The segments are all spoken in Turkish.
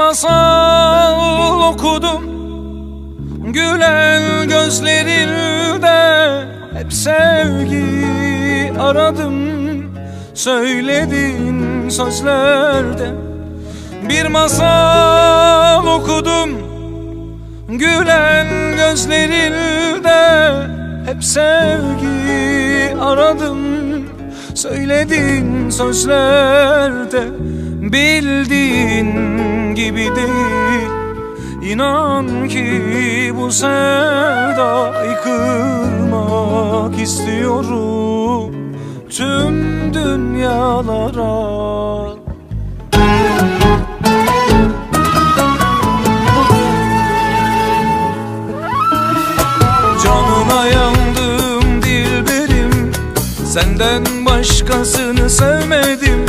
masal okudum, gülen gözlerinde hep sevgi aradım. Söylediğin sözlerde bir masal okudum, gülen gözlerinde hep sevgi aradım. Söylediğin sözlerde bildiğin gibi değil. İnan ki bu sevdayı kırmak istiyorum tüm dünyalara. Canına yandım dilberim, senden başkasını sevmedim.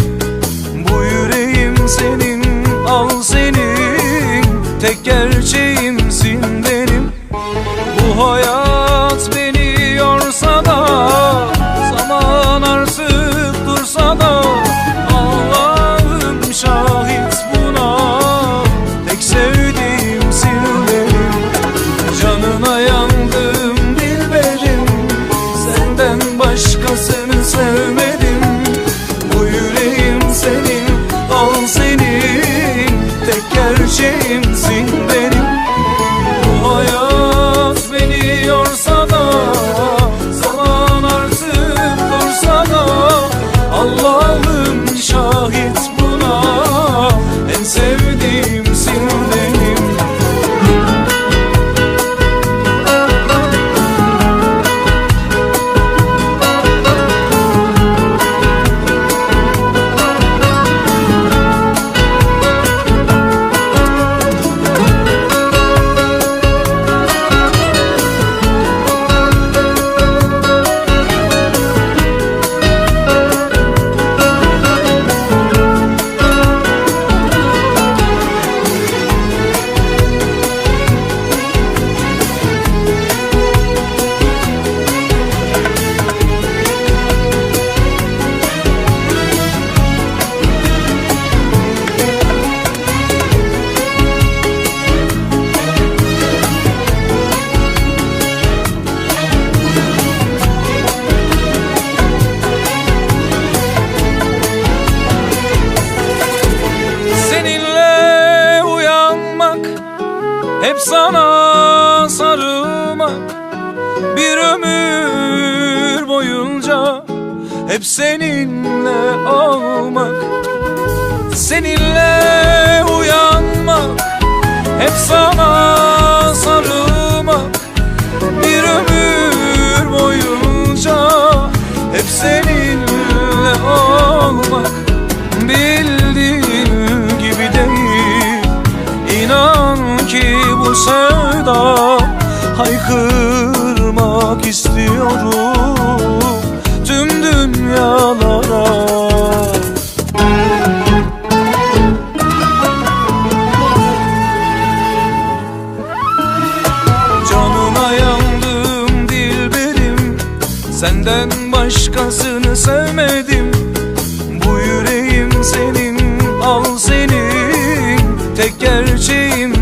Bu yüreğim senin, al senin, tek gerçeğimsin benim. Bu hayat beni yorsa da, zaman artık dursa da, Allah'ım şahit buna, tek sevdiğimsin benim. Canına yandım dilberim, senden başkasını sevmedim. Bu yüreğim senin, al senin, tek gerçeğimsin benim. Bu hayat beni yorsa da, zaman artık dursa da, Allah'ım şahit buna, en sevdiğimsin benim. Hep sana sarılmak, bir ömür boyunca hep seninle olmak. Seninle uyanmak, hep sana sarılmak, bir ömür boyunca hep seninle olmak. Bildiğin gibi değil, İnan ki bu sevda haykırmak istiyorum tüm dünyalara. Canına yandım dilberim, senden başkasını sevmedim. Bu yüreğim senin, al senin, tek gerçeğim